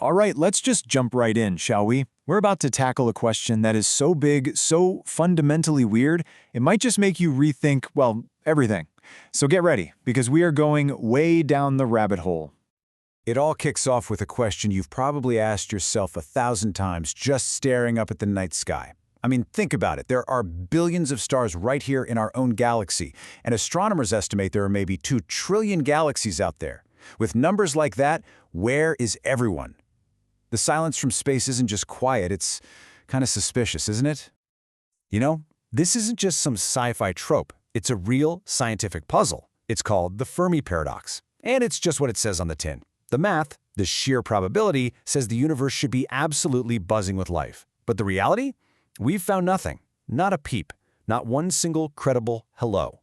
All right, let's just jump right in, shall we? We're about to tackle a question that is so big, so fundamentally weird, it might just make you rethink, well, everything. So get ready, because we are going way down the rabbit hole. It all kicks off with a question you've probably asked yourself 1,000 times just staring up at the night sky. I mean, think about it. There are billions of stars right here in our own galaxy, and astronomers estimate there are maybe 2 trillion galaxies out there. With numbers like that, where is everyone? The silence from space isn't just quiet, it's kind of suspicious, isn't it? You know, this isn't just some sci-fi trope. It's a real scientific puzzle. It's called the Fermi Paradox, and it's just what it says on the tin. The math, the sheer probability, says the universe should be absolutely buzzing with life. But the reality? We've found nothing. Not a peep. Not one single credible hello.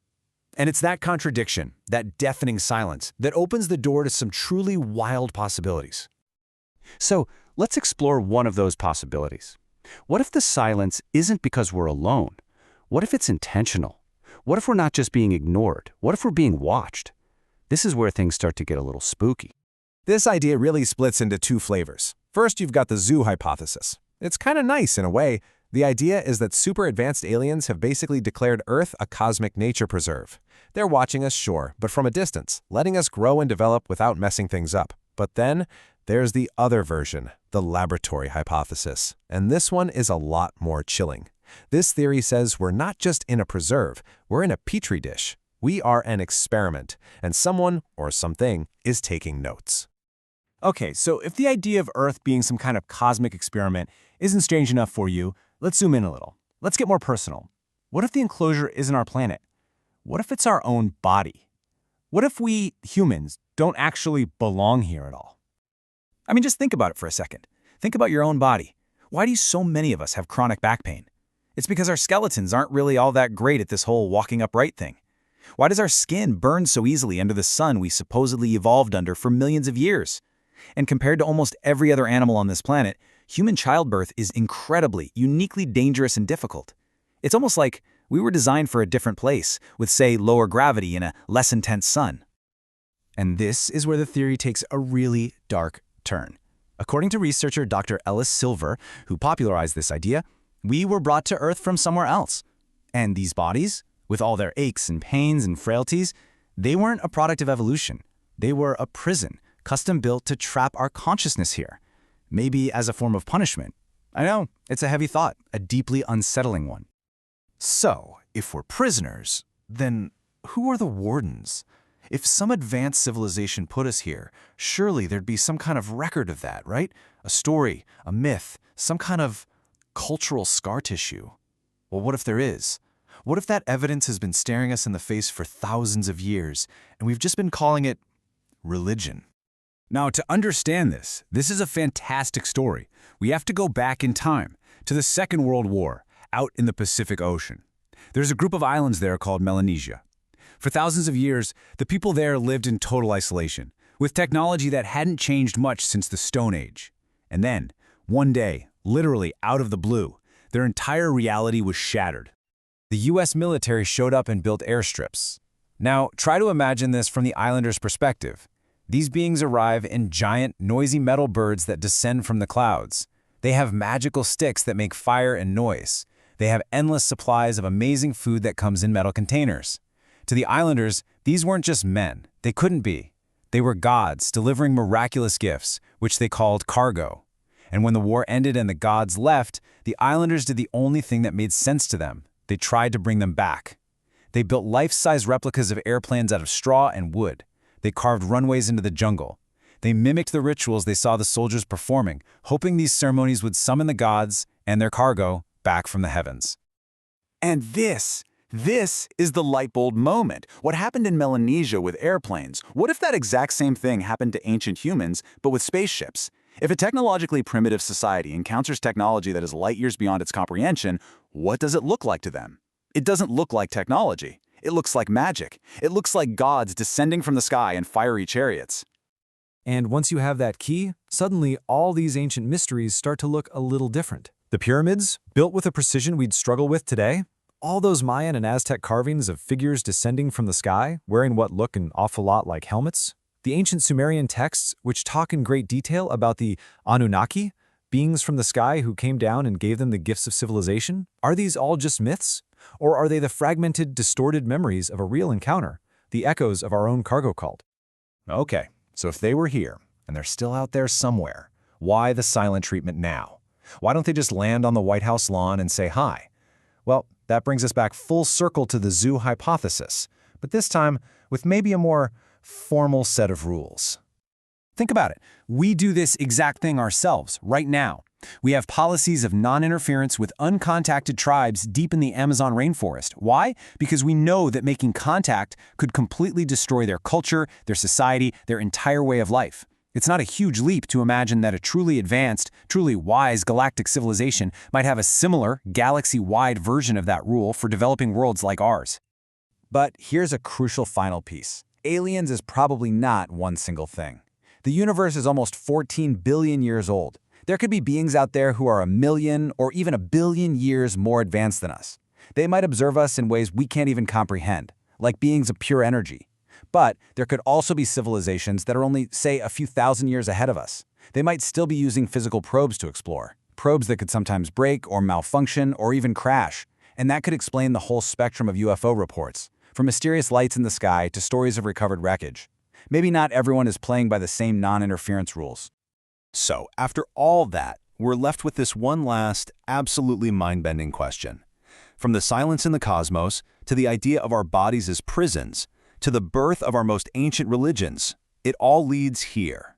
And it's that contradiction, that deafening silence, that opens the door to some truly wild possibilities. So, let's explore one of those possibilities. What if the silence isn't because we're alone? What if it's intentional? What if we're not just being ignored? What if we're being watched? This is where things start to get a little spooky. This idea really splits into 2 flavors. First, you've got the zoo hypothesis. It's kind of nice in a way. The idea is that super advanced aliens have basically declared Earth a cosmic nature preserve. They're watching us, sure, but from a distance, letting us grow and develop without messing things up. But then, there's the other version, the laboratory hypothesis. And this one is a lot more chilling. This theory says we're not just in a preserve, we're in a petri dish. We are an experiment, and someone, or something, is taking notes. Okay, so if the idea of Earth being some kind of cosmic experiment isn't strange enough for you, let's zoom in a little. Let's get more personal. What if the enclosure isn't our planet? What if it's our own body? What if we, humans, don't actually belong here at all? I mean, just think about it for a second. Think about your own body. Why do so many of us have chronic back pain? It's because our skeletons aren't really all that great at this whole walking upright thing. Why does our skin burn so easily under the sun we supposedly evolved under for millions of years? And compared to almost every other animal on this planet, human childbirth is incredibly, uniquely dangerous and difficult. It's almost like we were designed for a different place, with, say, lower gravity and a less intense sun. And this is where the theory takes a really dark turn. According to researcher Dr. Ellis Silver, who popularized this idea, we were brought to Earth from somewhere else. And these bodies, with all their aches and pains and frailties, they weren't a product of evolution. They were a prison, custom-built to trap our consciousness here, maybe as a form of punishment. I know, it's a heavy thought, a deeply unsettling one. So, if we're prisoners, then who are the wardens? If some advanced civilization put us here, surely there'd be some kind of record of that, right? A story, a myth, some kind of cultural scar tissue. Well, what if there is? What if that evidence has been staring us in the face for thousands of years, and we've just been calling it religion? Now, to understand this is a fantastic story. We have to go back in time, to the Second World War, out in the Pacific Ocean. There's a group of islands there called Melanesia. For thousands of years, the people there lived in total isolation, with technology that hadn't changed much since the Stone Age. And then, one day, literally out of the blue, their entire reality was shattered. The US military showed up and built airstrips. Now, try to imagine this from the islanders' perspective. These beings arrive in giant, noisy metal birds that descend from the clouds. They have magical sticks that make fire and noise. They have endless supplies of amazing food that comes in metal containers. To the islanders, these weren't just men. They couldn't be. They were gods delivering miraculous gifts, which they called cargo. And when the war ended and the gods left, the islanders did the only thing that made sense to them. They tried to bring them back. They built life-size replicas of airplanes out of straw and wood. They carved runways into the jungle. They mimicked the rituals they saw the soldiers performing, hoping these ceremonies would summon the gods and their cargo back from the heavens. And this is the light bulb moment. What happened in Melanesia with airplanes? What if that exact same thing happened to ancient humans, but with spaceships? If a technologically primitive society encounters technology that is light years beyond its comprehension, what does it look like to them? It doesn't look like technology. It looks like magic. It looks like gods descending from the sky in fiery chariots. And once you have that key, suddenly all these ancient mysteries start to look a little different. The pyramids, built with a precision we'd struggle with today, all those Mayan and Aztec carvings of figures descending from the sky, wearing what look an awful lot like helmets, The ancient Sumerian texts, which talk in great detail about the Anunnaki, beings from the sky who came down and gave them the gifts of civilization, are these all just myths? Or are they the fragmented, distorted memories of a real encounter, the echoes of our own cargo cult? Okay, so if they were here, and they're still out there somewhere, why the silent treatment now? Why don't they just land on the White House lawn and say hi? Well, that brings us back full circle to the zoo hypothesis, but this time with maybe a more formal set of rules. Think about it. We do this exact thing ourselves, right now. We have policies of non-interference with uncontacted tribes deep in the Amazon rainforest. Why? Because we know that making contact could completely destroy their culture, their society, their entire way of life. It's not a huge leap to imagine that a truly advanced, truly wise galactic civilization might have a similar, galaxy-wide version of that rule for developing worlds like ours. But here's a crucial final piece. Aliens is probably not one single thing. The universe is almost 14 billion years old. There could be beings out there who are 1 million or even 1 billion years more advanced than us. They might observe us in ways we can't even comprehend, like beings of pure energy. But there could also be civilizations that are only, say, a few thousand years ahead of us. They might still be using physical probes to explore, probes that could sometimes break or malfunction or even crash. And that could explain the whole spectrum of UFO reports, from mysterious lights in the sky to stories of recovered wreckage. Maybe not everyone is playing by the same non-interference rules. So, after all that, we're left with this one last, absolutely mind-bending question. From the silence in the cosmos, to the idea of our bodies as prisons, to the birth of our most ancient religions, it all leads here.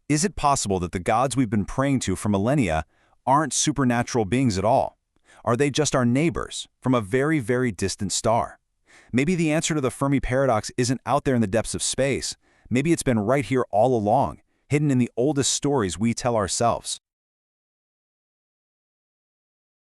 Is it possible that the gods we've been praying to for millennia aren't supernatural beings at all? Are they just our neighbors from a very, very distant star? Maybe the answer to the Fermi Paradox isn't out there in the depths of space. Maybe it's been right here all along, hidden in the oldest stories we tell ourselves.